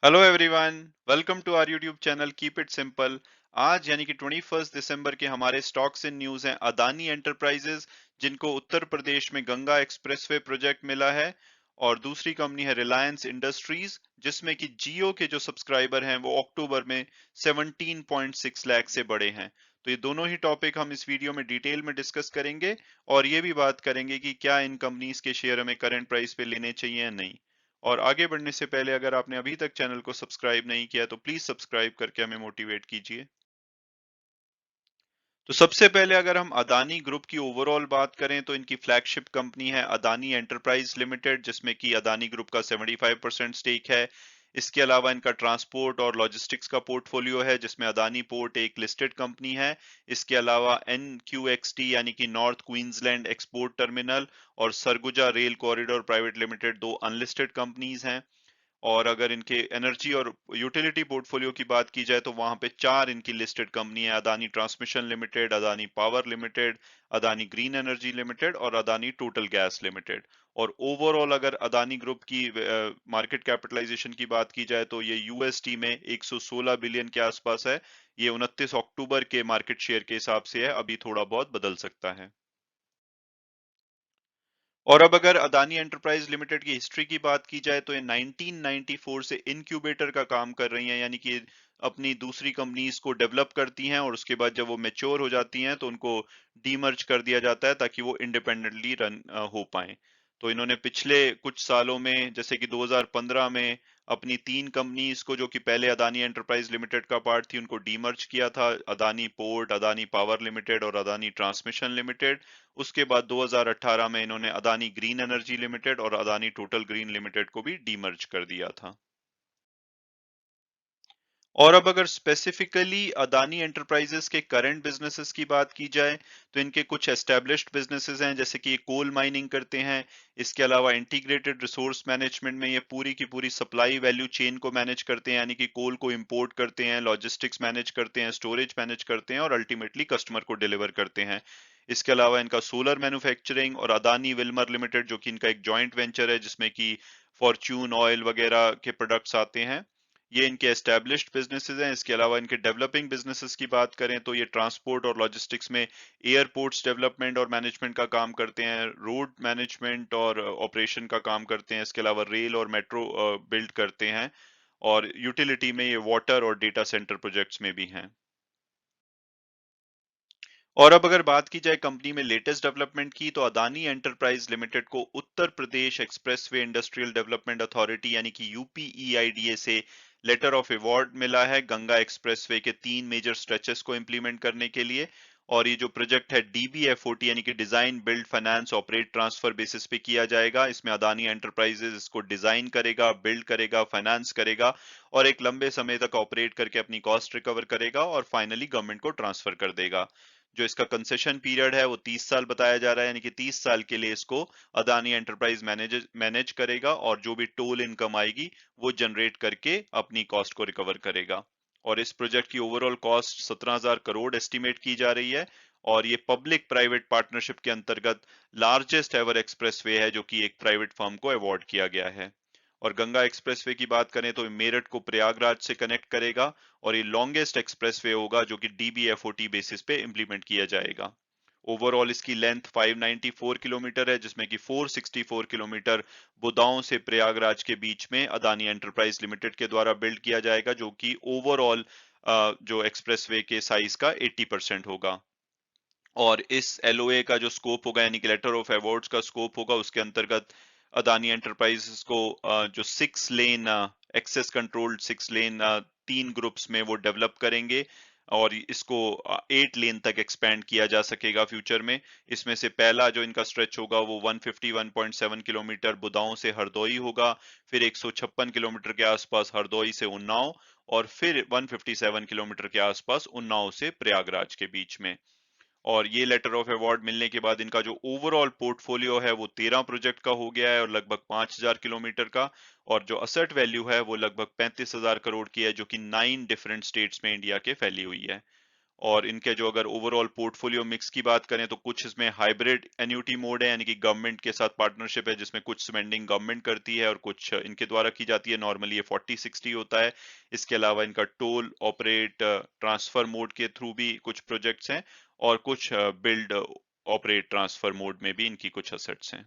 Hello everyone, welcome to our YouTube channel keep it simple. आज यानी कि 21 दिसंबर के हमारे स्टॉक्स इन न्यूज हैं अदानी एंटरप्राइजेज, जिनको उत्तर प्रदेश में गंगा एक्सप्रेसवे प्रोजेक्ट मिला है। और दूसरी कंपनी है रिलायंस इंडस्ट्रीज, जिसमें कि जियो के जो सब्सक्राइबर हैं वो अक्टूबर में 17.6 लाख से बढ़े हैं। तो ये दोनों ही टॉपिक हम इस वीडियो में डिटेल में डिस्कस करेंगे, और ये भी बात करेंगे कि क्या इन कंपनीज के शेयर हमें करंट प्राइस पे लेने चाहिए या नहीं। और आगे बढ़ने से पहले अगर आपने अभी तक चैनल को सब्सक्राइब नहीं किया तो प्लीज सब्सक्राइब करके हमें मोटिवेट कीजिए। तो सबसे पहले अगर हम अदानी ग्रुप की ओवरऑल बात करें तो इनकी फ्लैगशिप कंपनी है अदानी एंटरप्राइज लिमिटेड, जिसमें कि अदानी ग्रुप का 75% स्टेक है। इसके अलावा इनका ट्रांसपोर्ट और लॉजिस्टिक्स का पोर्टफोलियो है, जिसमें अदानी पोर्ट एक लिस्टेड कंपनी है। इसके अलावा NQXT यानी कि नॉर्थ क्वींसलैंड एक्सपोर्ट टर्मिनल और Surguja rail corridor private limited दो अनलिस्टेड कंपनीज हैं। और अगर इनके एनर्जी और यूटिलिटी पोर्टफोलियो की बात की जाए तो वहां पे चार इनकी लिस्टेड कंपनी है: Adani transmission limited, Adani power limited, Adani green energy limited और अदानी टोटल गैस लिमिटेड। और ओवरऑल अगर अदानी ग्रुप की मार्केट कैपिटलाइजेशन की बात की जाए तो ये USD में 116 बिलियन के आसपास है। ये 29 अक्टूबर के मार्केट शेयर के हिसाब से है, अभी थोड़ा बहुत बदल सकता है। और अब अगर अदानी एंटरप्राइज लिमिटेड की हिस्ट्री की बात की जाए तो ये 1994 से इनक्यूबेटर का काम कर रही हैं, यानी कि अपनी दूसरी कंपनीज को डेवलप करती हैं और उसके बाद जब वो मैच्योर हो जाती हैं तो उनको डीमर्ज कर दिया जाता है ताकि वो इंडिपेंडेंटली रन हो पाए। तो इन्होंने पिछले कुछ सालों में, जैसे कि 2015 में, अपनी तीन कंपनीज को जो कि पहले अदानी एंटरप्राइज लिमिटेड का पार्ट थी उनको डीमर्ज किया था: Adani port, Adani power limited और अदानी ट्रांसमिशन लिमिटेड। उसके बाद 2018 में इन्होंने अदानी ग्रीन एनर्जी लिमिटेड और अदानी टोटल ग्रीन लिमिटेड को भी डीमर्ज कर दिया था। और अब अगर स्पेसिफिकली अदानी एंटरप्राइजेस के करंट बिजनेसेस की बात की जाए तो इनके कुछ एस्टेब्लिश्ड बिजनेसेस हैं, जैसे कि कोल माइनिंग करते हैं। इसके अलावा इंटीग्रेटेड रिसोर्स मैनेजमेंट में ये पूरी की पूरी सप्लाई वैल्यू चेन को मैनेज करते हैं, यानी कि कोल को इंपोर्ट करते हैं, लॉजिस्टिक्स मैनेज करते हैं, स्टोरेज मैनेज करते हैं और अल्टीमेटली कस्टमर को डिलीवर करते हैं। इसके अलावा इनका सोलर मैन्युफैक्चरिंग और अदानी विल्मर लिमिटेड, जो कि इनका एक जॉइंट वेंचर है जिसमें कि फॉर्च्यून ऑयल वगैरह के प्रोडक्ट्स आते हैं, ये इनके एस्टेब्लिश्ड बिजनेसेस हैं। इसके अलावा इनके डेवलपिंग बिजनेसेस की बात करें तो ये ट्रांसपोर्ट और लॉजिस्टिक्स में एयरपोर्ट्स डेवलपमेंट और मैनेजमेंट का काम करते हैं, रोड मैनेजमेंट और ऑपरेशन का काम करते हैं। इसके अलावा रेल और मेट्रो बिल्ड करते हैं। और यूटिलिटी में ये वाटर और डेटा सेंटर प्रोजेक्ट्स में भी हैं। और अब अगर बात की जाए कंपनी में लेटेस्ट डेवलपमेंट की तो अदानी एंटरप्राइज लिमिटेड को Uttar Pradesh expressway industrial development authority यानी कि UPEIDA से लेटर ऑफ अवार्ड मिला है गंगा एक्सप्रेसवे के तीन मेजर स्ट्रेचेस को इंप्लीमेंट करने के लिए। और ये जो प्रोजेक्ट है DBFOT यानी कि design build finance operate transfer basis पे किया जाएगा। इसमें अदानी एंटरप्राइजेस इसको डिजाइन करेगा, बिल्ड करेगा, फाइनेंस करेगा और एक लंबे समय तक ऑपरेट करके अपनी कॉस्ट रिकवर करेगा और फाइनली गवर्नमेंट को ट्रांसफर कर देगा। जो इसका कंसेशन पीरियड है वो 30 साल बताया जा रहा है, यानी कि 30 साल के लिए इसको अदानी एंटरप्राइज मैनेज मैनेज करेगा और जो भी टोल इनकम आएगी वो जनरेट करके अपनी कॉस्ट को रिकवर करेगा। और इस प्रोजेक्ट की ओवरऑल कॉस्ट 17,000 करोड़ एस्टिमेट की जा रही है। और ये पब्लिक प्राइवेट पार्टनरशिप के अंतर्गत लार्जेस्ट एवर एक्सप्रेसवे है जो कि एक प्राइवेट फर्म को अवार्ड किया गया है। और गंगा एक्सप्रेसवे की बात करें तो मेरठ को प्रयागराज से कनेक्ट करेगा और ये लॉन्गेस्ट एक्सप्रेसवे होगा जो कि DBFOT बेसिस पे इंप्लीमेंट किया जाएगा। ओवरऑल इसकी लेंथ 594 किलोमीटर है, जिसमें कि 464 किलोमीटर बुदाऊं से प्रयागराज के बीच में अदानी एंटरप्राइज लिमिटेड के द्वारा बिल्ड किया जाएगा, जो कि ओवरऑल जो एक्सप्रेसवे के साइज का 80% होगा। और इस LOA का जो स्कोप होगा यानी कि लेटर ऑफ अवार्ड्स का स्कोप होगा, उसके अंतर्गत अदानी एंटरप्राइजेस को जो 6 लेन एक्सेस कंट्रोल्ड 6 लेन तीन ग्रुप्स में वो डेवलप करेंगे और इसको 8 लेन तक एक्सपेंड किया जा सकेगा फ्यूचर में। इसमें से पहला जो इनका स्ट्रेच होगा वो 151.7 किलोमीटर बुदाऊं से हरदोई होगा, फिर 156 किलोमीटर के आसपास हरदोई से उन्नाव और फिर 157 किलोमीटर के आसपास उन्नाव से प्रयागराज के बीच में। और ये लेटर ऑफ अवार्ड मिलने के बाद इनका जो ओवरऑल पोर्टफोलियो है वो 13 प्रोजेक्ट का हो गया है और लगभग 5,000 किलोमीटर का। और जो असेट वैल्यू है वो लगभग 35,000 करोड़ की है, जो कि 9 डिफरेंट स्टेट्स में इंडिया के फैली हुई है। और इनके जो अगर ओवरऑल पोर्टफोलियो मिक्स की बात करें तो कुछ इसमें हाइब्रिड एन्युटी मोड है, यानी कि गवर्नमेंट के साथ पार्टनरशिप है जिसमें कुछ स्पेंडिंग गवर्नमेंट करती है और कुछ इनके द्वारा की जाती है। नॉर्मली ये 40-60 होता है। इसके अलावा इनका टोल ऑपरेट ट्रांसफर मोड के थ्रू भी कुछ प्रोजेक्ट्स हैं और कुछ बिल्ड ऑपरेट ट्रांसफर मोड में भी इनकी कुछ असेट्स हैं।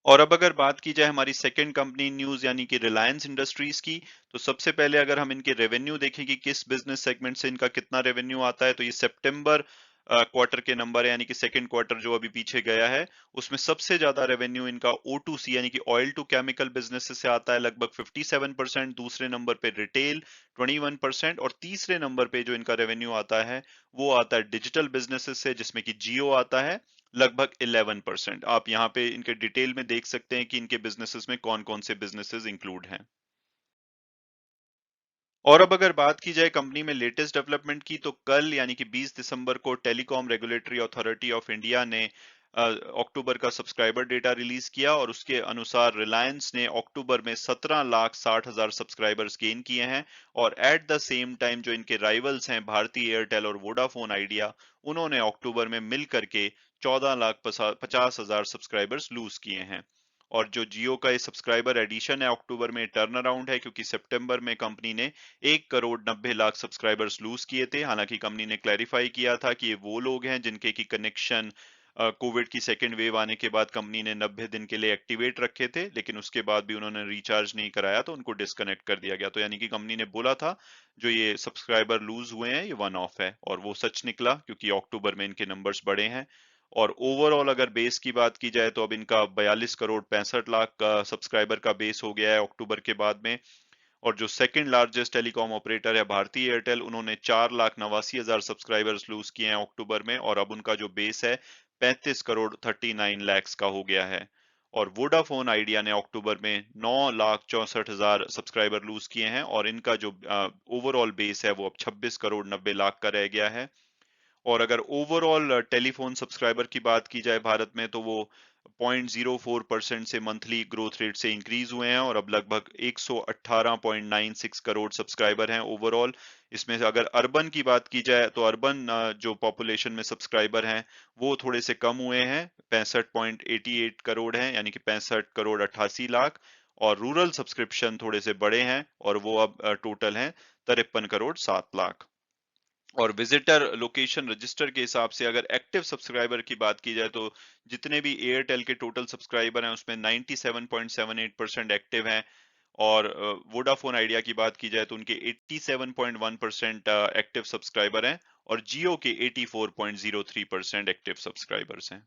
और अब अगर बात की जाए हमारी सेकंड कंपनी न्यूज़ यानी कि रिलायंस इंडस्ट्रीज की, तो सबसे पहले अगर हम इनके रेवेन्यू देखें कि किस बिजनेस सेगमेंट से इनका कितना रेवेन्यू आता है, तो ये सितंबर क्वार्टर के नंबर है, यानी कि सेकंड क्वार्टर जो अभी पीछे गया है, उसमें सबसे ज्यादा रेवेन्यू इनका O2C यानी कि ऑयल टू केमिकल बिजनेस से आता है, लगभग 57%। दूसरे नंबर पे रिटेल 21% और तीसरे नंबर पे जो इनका रेवेन्यू आता है वो आता है डिजिटल बिजनेसेस से, जिसमें कि जियो आता है लगभग 11%। आप यहाँ पे इनके डिटेल में देख सकते हैं कि इनके बिजनेसेस में कौन कौन से बिजनेसेस इंक्लूड हैं। और अब अगर बात की जाए कंपनी में लेटेस्ट डेवलपमेंट की, तो कल यानी कि 20 दिसंबर को telecom regulatory authority of India ने अक्टूबर का सब्सक्राइबर डेटा रिलीज किया और उसके अनुसार रिलायंस ने अक्टूबर में 17,60,000 सब्सक्राइबर्स गेन किए हैं। और एट द सेम टाइम जो इनके राइवल्स हैं भारती एयरटेल और वोडाफोन आइडिया, उन्होंने अक्टूबर में मिल करके 14,50,000 सब्सक्राइबर्स लूज किए हैं। और जो जियो का ये सब्सक्राइबर एडिशन है अक्टूबर में टर्न अराउंड है, क्योंकि सितंबर में कंपनी ने 1,90,00,000 सब्सक्राइबर्स लूज किए थे। हालांकि कंपनी ने क्लैरिफाई किया था कि ये वो लोग हैं जिनके की कनेक्शन कोविड की सेकेंड वेव आने के बाद कंपनी ने 90 दिन के लिए एक्टिवेट रखे थे, लेकिन उसके बाद भी उन्होंने रिचार्ज नहीं कराया तो उनको डिस्कनेक्ट कर दिया गया। तो यानी कि कंपनी ने बोला था जो ये सब्सक्राइबर लूज हुए हैं ये वन ऑफ है, और वो सच निकला क्योंकि अक्टूबर में इनके नंबर्स बढ़े हैं। और ओवरऑल अगर बेस की बात की जाए तो अब इनका 42,65,00,000 का सब्सक्राइबर का बेस हो गया है अक्टूबर के बाद में। और जो सेकंड लार्जेस्ट टेलीकॉम ऑपरेटर है भारती एयरटेल, उन्होंने 4,89,000 सब्सक्राइबर्स लूज किए हैं अक्टूबर में, और अब उनका जो बेस है 35,39,00,000 का हो गया है। और वोडाफोन आइडिया ने अक्टूबर में 9,64,000 सब्सक्राइबर लूज किए हैं और इनका जो ओवरऑल बेस है वो अब 26,90,00,000 का रह गया है। और अगर ओवरऑल टेलीफोन सब्सक्राइबर की बात की जाए भारत में, तो वो 0.04% से मंथली ग्रोथ रेट से इंक्रीज हुए हैं और अब लगभग 118.96 करोड़ सब्सक्राइबर हैं ओवरऑल। इसमें से अगर अर्बन की बात की जाए तो अर्बन जो पॉपुलेशन में सब्सक्राइबर हैं वो थोड़े से कम हुए हैं, 65.88 करोड़ हैं, यानी कि 65,88,00,000। और रूरल सब्सक्रिप्शन थोड़े से बड़े हैं और वो अब टोटल हैं 53,07,00,000। और विजिटर लोकेशन रजिस्टर के हिसाब से अगर एक्टिव सब्सक्राइबर की बात की जाए, तो जितने भी एयरटेल के टोटल सब्सक्राइबर हैं उसमें 97.78% एक्टिव हैं। और वोडाफोन आइडिया की बात की जाए तो उनके 87.1% एक्टिव सब्सक्राइबर हैं और जियो के 84.03% एक्टिव सब्सक्राइबर्स हैं।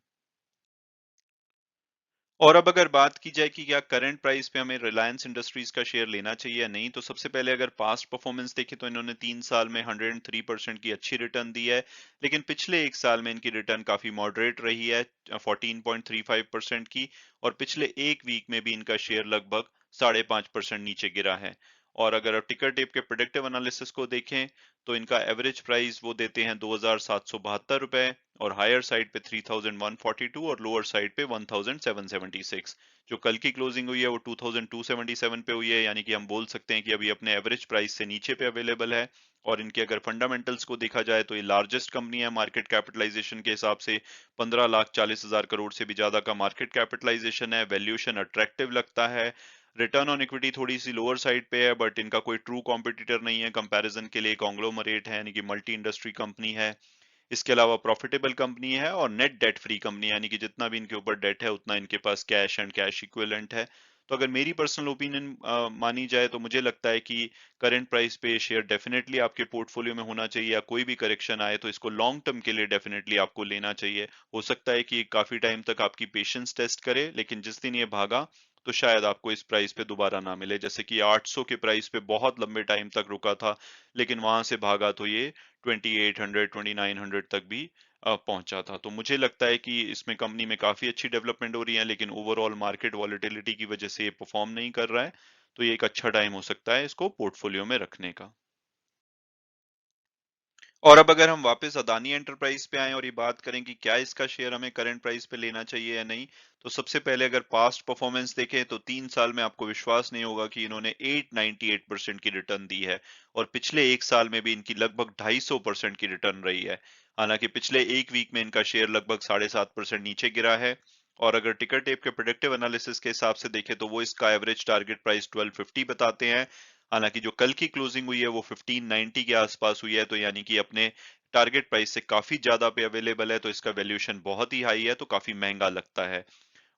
और अब अगर बात की जाए कि क्या करंट प्राइस पे हमें रिलायंस इंडस्ट्रीज का शेयर लेना चाहिए या नहीं, तो सबसे पहले अगर पास्ट परफॉर्मेंस देखें तो इन्होंने 3 साल में 103% की अच्छी रिटर्न दी है। लेकिन पिछले एक साल में इनकी रिटर्न काफी मॉडरेट रही है, 14.35% की। और पिछले एक वीक में भी इनका शेयर लगभग 5.5% नीचे गिरा है। और अगर टिकर टेप के प्रोडक्टिव एनालिसिस को देखें तो इनका एवरेज प्राइस वो देते हैं 2,772 रुपए, और हायर साइड पे 3,142 और लोअर साइड पे 1,776। जो कल की क्लोजिंग हुई है वो 2,277 पे हुई है, यानी कि हम बोल सकते हैं कि अभी अपने एवरेज प्राइस से नीचे पे अवेलेबल है। और इनके अगर फंडामेंटल्स को देखा जाए तो ये लार्जेस्ट कंपनी है मार्केट कैपिटलाइजेशन के हिसाब से, 15,40,000 करोड़ से भी ज्यादा का मार्केट कैपिटलाइजेशन है। वैल्यूएशन अट्रैक्टिव लगता है। रिटर्न ऑन इक्विटी थोड़ी सी लोअर साइड पे है, बट इनका कोई ट्रू कॉम्पिटिटर नहीं है कंपैरिजन के लिए, कॉन्ग्लोमरेट है यानी कि मल्टी इंडस्ट्री कंपनी है। इसके अलावा प्रॉफिटेबल कंपनी है और नेट डेट फ्री कंपनी, यानी कि जितना भी इनके ऊपर डेट है उतना इनके पास कैश एंड कैश इक्विवेलेंट है। तो अगर मेरी पर्सनल ओपिनियन मानी जाए तो मुझे लगता है कि करंट प्राइस पे शेयर डेफिनेटली आपके पोर्टफोलियो में होना चाहिए, या कोई भी करेक्शन आए तो इसको लॉन्ग टर्म के लिए डेफिनेटली आपको लेना चाहिए। हो सकता है कि काफी टाइम तक आपकी पेशेंस टेस्ट करे, लेकिन जिस दिन ये भागा तो शायद आपको इस प्राइस पे दोबारा ना मिले। जैसे कि 800 के प्राइस पे बहुत लंबे टाइम तक रुका था, लेकिन वहां से भागा तो ये 2800 2900 तक भी पहुंचा था। तो मुझे लगता है कि इसमें कंपनी में काफी अच्छी डेवलपमेंट हो रही है, लेकिन ओवरऑल मार्केट वॉलेटिलिटी की वजह से ये परफॉर्म नहीं कर रहा है। तो ये एक अच्छा टाइम हो सकता है इसको पोर्टफोलियो में रखने का। और अब अगर हम वापस अदानी एंटरप्राइज पे आएं और ये बात करें कि क्या इसका शेयर हमें करंट प्राइस पे लेना चाहिए या नहीं, तो सबसे पहले अगर पास्ट परफॉर्मेंस देखें तो 3 साल में आपको विश्वास नहीं होगा कि इन्होंने 898% की रिटर्न दी है और पिछले एक साल में भी इनकी लगभग 250% की रिटर्न रही है। हालांकि पिछले एक वीक में इनका शेयर लगभग 7.5% नीचे गिरा है। और अगर टिकर टेप के प्रोडक्टिव एनालिसिस के हिसाब से देखें तो वो इसका एवरेज टारगेट प्राइस 1250 बताते हैं। हालांकि जो कल की क्लोजिंग हुई है वो 1590 के आसपास हुई है, तो यानी कि अपने टारगेट प्राइस से काफी ज्यादा पे अवेलेबल है, तो इसका वैल्यूएशन बहुत ही हाई है, तो काफी महंगा लगता है।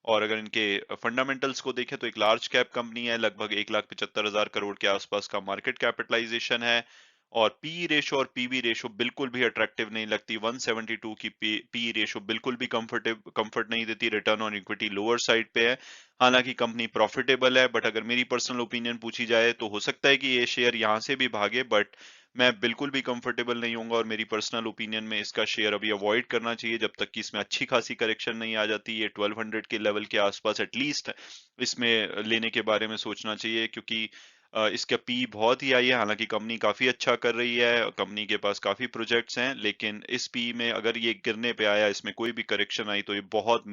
और अगर इनके फंडामेंटल्स को देखें तो एक लार्ज कैप कंपनी है, लगभग 1,75,000 करोड़ के आसपास का मार्केट कैपिटलाइजेशन है। और पी रेशो और पीबी रेशो बिल्कुल भी अट्रैक्टिव नहीं लगती। 172 की पी रेशो बिल्कुल भी कंफर्ट नहीं देती, return on equity lower side पे है। हालांकि कंपनी प्रॉफिटेबल है, बट अगर मेरी पर्सनल ओपिनियन पूछी जाए तो हो सकता है कि ये शेयर यहां से भी भागे, बट मैं बिल्कुल भी कंफर्टेबल नहीं हूँगा और मेरी पर्सनल ओपिनियन में इसका शेयर अभी अवॉइड करना चाहिए जब तक कि इसमें अच्छी खासी करेक्शन नहीं आ जाती। ये 1200 के लेवल के आसपास एटलीस्ट इसमें लेने के बारे में सोचना चाहिए, क्योंकि इसका पी बहुत ही हाई है। हालांकि कंपनी काफी अच्छा कर रही है, कंपनी के पास काफी प्रोजेक्ट्स हैं, लेकिन इस पी में अगर ये गिरने पे आया, इसमें कोई भी करेक्शन आई, तो ये बहुत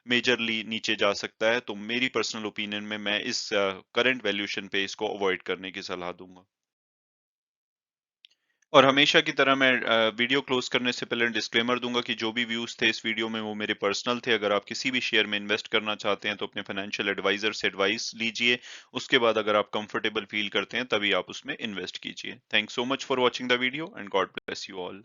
मेजरली नीचे जा सकता है। तो मेरी पर्सनल ओपिनियन में मैं इस करंट वैल्यूएशन पे इसको अवॉइड करने की सलाह दूंगा। और हमेशा की तरह मैं वीडियो क्लोज करने से पहले डिस्क्लेमर दूंगा कि जो भी व्यूज थे इस वीडियो में वो मेरे पर्सनल थे। अगर आप किसी भी शेयर में इन्वेस्ट करना चाहते हैं तो अपने फाइनेंशियल एडवाइजर से एडवाइस लीजिए। उसके बाद अगर आप कंफर्टेबल फील करते हैं तभी आप उसमें इन्वेस्ट कीजिए। Thanks so much for watching the video and God bless you all.